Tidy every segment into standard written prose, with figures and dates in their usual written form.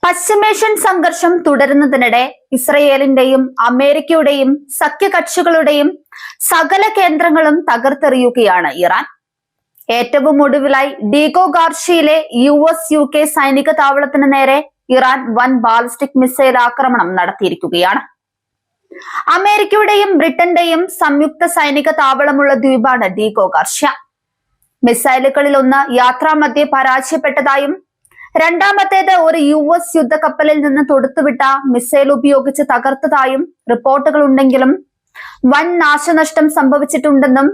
പശ്ചിമേഷ്യൻ സംഘർഷം തുടരുന്നതിനിടെ ഇസ്രയേലിന്റെയും അമേരിക്കയുടെയും സഖ്യകക്ഷികളുടെയും സകല കേന്ദ്രങ്ങളും തകർത്തെറിയുകയാണ് ഇറാൻ. ഏറ്റവും ഒടുവിലായി ഡീഗോ ഗാർഷ്യയിലെ US-UK സൈനിക താവളത്തിന് നേരെ ഇറാൻ വൻ ബാലിസ്റ്റിക് മിസൈൽ ആക്രമണം നടത്തിയിരിക്കുകയാണ്. അമേരിക്കയുടെയും ബ്രിട്ടന്റെയും സംയുക്ത സൈനിക താവളമുള്ള ദ്വീപാണ് ഡീഗോ ഗാർഷ്യ. മിസൈലുകളിൽ ഒന്ന് യാത്രാമധ്യേ പരാജയപ്പെട്ടതായും രണ്ടാമത്തേത് ഒരു US യുദ്ധക്കപ്പലിൽ നിന്ന് തൊടുത്തുവിട്ട മിസൈൽ ഉപയോഗിച്ച് തകർത്തതായും റിപ്പോർട്ടുകൾ ഉണ്ടെങ്കിലും വൻ നാശനഷ്ടം സംഭവിച്ചിട്ടുണ്ടെന്നും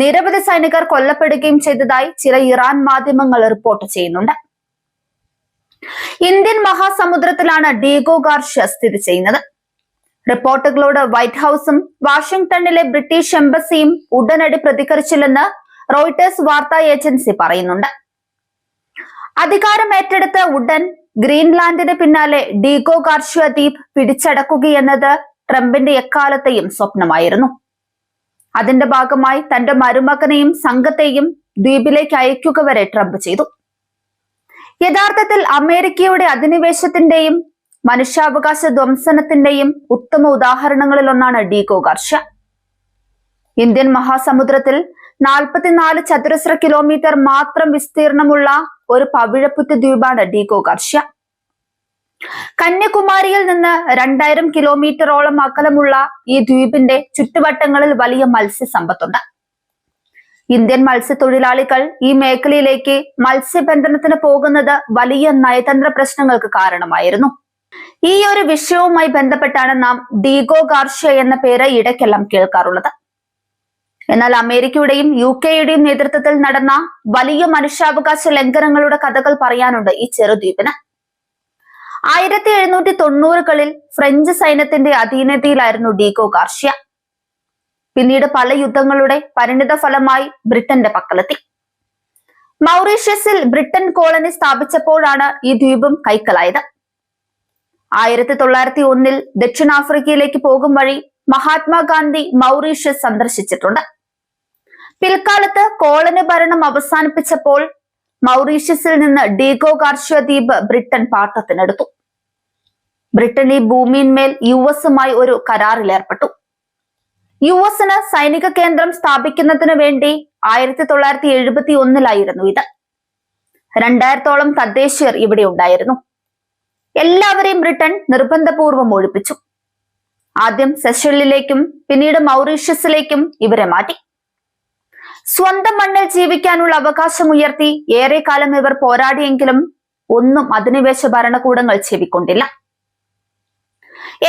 നിരവധി സൈനികർ കൊല്ലപ്പെടുകയും ചെയ്തതായി ചില ഇറാൻ മാധ്യമങ്ങൾ റിപ്പോർട്ട് ചെയ്യുന്നുണ്ട്. ഇന്ത്യൻ മഹാസമുദ്രത്തിലാണ് ഡീഗോ ഗാർഷ്യ സ്ഥിതി ചെയ്യുന്നത്. റിപ്പോർട്ടുകളോട് വൈറ്റ് ഹൌസും വാഷിംഗ്ടണിലെ ബ്രിട്ടീഷ് എംബസിയും ഉടനടി പ്രതികരിച്ചില്ലെന്ന് റോയിട്ടേഴ്സ് വാർത്താ ഏജൻസി പറയുന്നുണ്ട്. അധികാരം ഏറ്റെടുത്ത ഉടൻ ഗ്രീൻലാൻഡിന് പിന്നാലെ ഡീഗോ ഗാർഷ്യ ദ്വീപ് പിടിച്ചടക്കുകയെന്നത് ട്രംപിന്റെ എക്കാലത്തെയും സ്വപ്നമായിരുന്നു. അതിന്റെ ഭാഗമായി തന്റെ മരുമകനെയും സംഘത്തെയും ദ്വീപിലേക്ക് അയക്കുക വരെ ട്രംപ് ചെയ്തു. യഥാർത്ഥത്തിൽ അമേരിക്കയുടെ അധിനിവേശത്തിന്റെയും മനുഷ്യാവകാശ ധ്വംസനത്തിന്റെയും ഉത്തമ ഉദാഹരണങ്ങളിലൊന്നാണ് ഡീഗോ ഗാർഷ്യ. ഇന്ത്യൻ മഹാസമുദ്രത്തിൽ 44 ചതുരശ്ര കിലോമീറ്റർ മാത്രം വിസ്തീർണമുള്ള ഒരു പവിഴപ്പുറ്റ് ദ്വീപാണ് ഡീഗോ ഗാർഷ്യ. കന്യാകുമാരിയിൽ നിന്ന് 2000 കിലോമീറ്ററോളം അകലമുള്ള ഈ ദ്വീപിന്റെ ചുറ്റുവട്ടങ്ങളിൽ വലിയ മത്സ്യസമ്പത്തുണ്ട്. ഇന്ത്യൻ മത്സ്യത്തൊഴിലാളികൾ ഈ മേഖലയിലേക്ക് മത്സ്യബന്ധനത്തിന് പോകുന്നത് വലിയ നയതന്ത്ര പ്രശ്നങ്ങൾക്ക് കാരണമായിരുന്നു. ഈ ഒരു വിഷയവുമായി ബന്ധപ്പെട്ടാണ് നാം ഡീഗോ ഗാർഷ്യ എന്ന പേര് ഇടയ്ക്കെല്ലാം കേൾക്കാറുള്ളത്. എന്നാൽ അമേരിക്കയുടെയും UK-യുടെയും നേതൃത്വത്തിൽ നടന്ന വലിയ മനുഷ്യാവകാശ ലംഘനങ്ങളുടെ കഥകൾ പറയാനുണ്ട് ഈ ചെറുദ്വീപിന്. 1790കളിൽ ഫ്രഞ്ച് സൈന്യത്തിന്റെ അധീനതയിലായിരുന്നു ഡീഗോ ഗാർഷ്യ. പിന്നീട് പല യുദ്ധങ്ങളുടെ പരിണിത ഫലമായി ബ്രിട്ടന്റെ പക്കലെത്തി. മൗറീഷ്യസിൽ ബ്രിട്ടൻ കോളനി സ്ഥാപിച്ചപ്പോഴാണ് ഈ ദ്വീപും കൈക്കലായത്. 1901 ദക്ഷിണാഫ്രിക്കയിലേക്ക് പോകും വഴി മഹാത്മാഗാന്ധി മൗറീഷ്യസ് സന്ദർശിച്ചിട്ടുണ്ട്. പിൽക്കാലത്ത് കോളനി ഭരണം അവസാനിപ്പിച്ചപ്പോൾ മൗറീഷ്യസിൽ നിന്ന് ഡീഗോ ഗാർഷ്യ ദ്വീപ് ബ്രിട്ടൻ പാട്ടത്തിനെടുത്തു. ബ്രിട്ടൻ ഈ ഭൂമിയിന്മേൽ US-മായി ഒരു കരാറിലേർപ്പെട്ടു. US-ന് സൈനിക കേന്ദ്രം സ്ഥാപിക്കുന്നതിന് വേണ്ടി 1971 ഇത്. 2000-ഓളം തദ്ദേശീയർ ഇവിടെ ഉണ്ടായിരുന്നു. എല്ലാവരെയും ബ്രിട്ടൻ നിർബന്ധപൂർവ്വം ഒഴിപ്പിച്ചു. ആദ്യം സെഷലിലേക്കും പിന്നീട് മൗറീഷ്യസിലേക്കും ഇവരെ മാറ്റി. സ്വന്തം മണ്ണിൽ ജീവിക്കാനുള്ള അവകാശം ഉയർത്തി ഏറെക്കാലം ഇവർ പോരാടിയെങ്കിലും ഒന്നും അധിനിവേശ ഭരണകൂടങ്ങൾ ചെവിക്കൊണ്ടില്ല.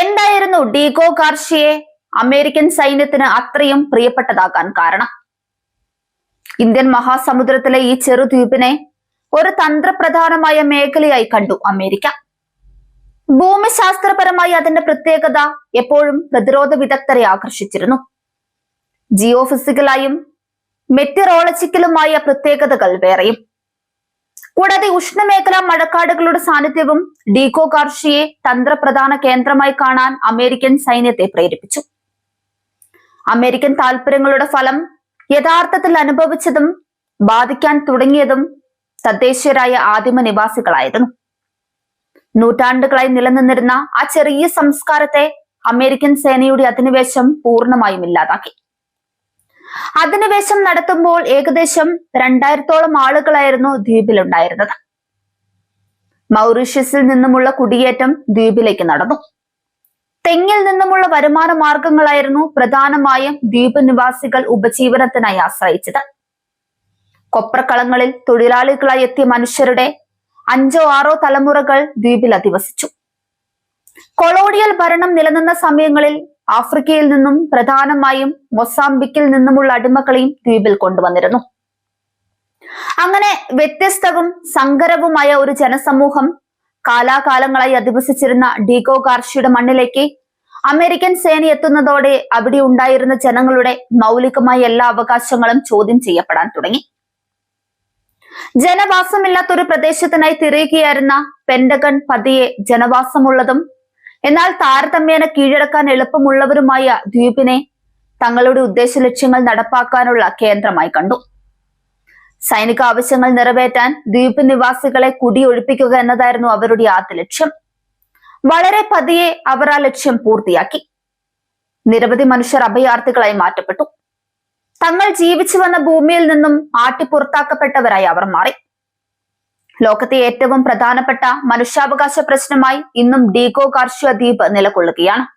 എന്തായിരുന്നു ഡീഗോ ഗാർഷ്യയെ അമേരിക്കൻ സൈന്യത്തിന് അത്രയും പ്രിയപ്പെട്ടതാകാൻ കാരണം? ഇന്ത്യൻ മഹാസമുദ്രത്തിലെ ഈ ചെറുദ്വീപിനെ ഒരു തന്ത്രപ്രധാനമായ മേഖലയായി കണ്ടു അമേരിക്ക. ഭൂമിശാസ്ത്രപരമായി അതിന്റെ പ്രത്യേകത എപ്പോഴും പ്രതിരോധ വിദഗ്ധരെ ആകർഷിച്ചിരുന്നു. ജിയോഫിസിക്കലായും മെറ്ററോളജിക്കലുമായ പ്രത്യേകതകൾ വേറെയും. കൂടാതെ ഉഷ്ണമേഖലാ മഴക്കാടുകളുടെ സാന്നിധ്യവും ഡീഗോ ഗാർഷ്യയെ തന്ത്രപ്രധാന കേന്ദ്രമായി കാണാൻ അമേരിക്കൻ സൈന്യത്തെ പ്രേരിപ്പിച്ചു. അമേരിക്കൻ താൽപര്യങ്ങളുടെ ഫലം യഥാർത്ഥത്തിൽ അനുഭവിച്ചതും ബാധിക്കാൻ തുടങ്ങിയതും തദ്ദേശീയരായ ആദിമ നിവാസികളായിരുന്നു. നൂറ്റാണ്ടുകളായി നിലനിന്നിരുന്ന ആ ചെറിയ സംസ്കാരത്തെ അമേരിക്കൻ സേനയുടെ അധിനിവേശം പൂർണ്ണമായും ഇല്ലാതാക്കി. അധിനിവേശം നടത്തുമ്പോൾ ഏകദേശം 2000-ഓളം ആളുകളായിരുന്നു ദ്വീപിലുണ്ടായിരുന്നത്. മൗറീഷ്യസിൽ നിന്നുമുള്ള കുടിയേറ്റം ദ്വീപിലേക്ക് നടന്നു. തെങ്ങിൽ നിന്നുമുള്ള വരുമാന മാർഗങ്ങളായിരുന്നു പ്രധാനമായും ദ്വീപ് നിവാസികൾ ഉപജീവനത്തിനായി ആശ്രയിച്ചത്. കൊപ്രക്കളങ്ങളിൽ തൊഴിലാളികളായി എത്തിയ മനുഷ്യരുടെ 5-6 തലമുറകൾ ദ്വീപിൽ അധിവസിച്ചു. കൊളോണിയൽ ഭരണം നിലനിന്ന സമയങ്ങളിൽ ആഫ്രിക്കയിൽ നിന്നും പ്രധാനമായും മൊസാംബിക്കിൽ നിന്നുമുള്ള അടിമകളെയും ദ്വീപിൽ കൊണ്ടുവന്നിരുന്നു. അങ്ങനെ വ്യത്യസ്തവും സങ്കരവുമായ ഒരു ജനസമൂഹം കാലാകാലങ്ങളായി അധിവസിച്ചിരുന്ന ഡീഗോ ഗാർഷ്യയുടെ മണ്ണിലേക്ക് അമേരിക്കൻ സേന എത്തുന്നതോടെ അവിടെ ഉണ്ടായിരുന്ന ജനങ്ങളുടെ മൗലികമായ എല്ലാ അവകാശങ്ങളും ചോദ്യം ചെയ്യപ്പെടാൻ തുടങ്ങി. ജനവാസമില്ലാത്തൊരു പ്രദേശത്തിനായി തിരയുകയായിരുന്ന പെന്റഗൺ പതിയെ ജനവാസമുള്ളതും എന്നാൽ താരതമ്യേന കീഴടക്കാൻ എളുപ്പമുള്ളവരുമായ ദ്വീപിനെ തങ്ങളുടെ ഉദ്ദേശ ലക്ഷ്യങ്ങൾ നടപ്പാക്കാനുള്ള കേന്ദ്രമായി കണ്ടു. സൈനിക ആവശ്യങ്ങൾ നിറവേറ്റാൻ ദ്വീപ് നിവാസികളെ കുടിയൊഴിപ്പിക്കുക എന്നതായിരുന്നു അവരുടെ ആദ്യ ലക്ഷ്യം. വളരെ പതിയെ അവർ ആ ലക്ഷ്യം പൂർത്തിയാക്കി. നിരവധി മനുഷ്യർ അഭയാർത്ഥികളായി മാറ്റപ്പെട്ടു. തങ്ങൾ ജീവിച്ചു വന്ന ഭൂമിയിൽ നിന്നും ആട്ടിപ്പുറത്താക്കപ്പെട്ടവരായി അവർ മാറി. ലോകത്തെ ഏറ്റവും പ്രധാനപ്പെട്ട മനുഷ്യാവകാശ പ്രശ്നമായി ഇന്നും ഡീഗോ ഗാർഷ്യ ദ്വീപ് നിലകൊള്ളുകയാണ്.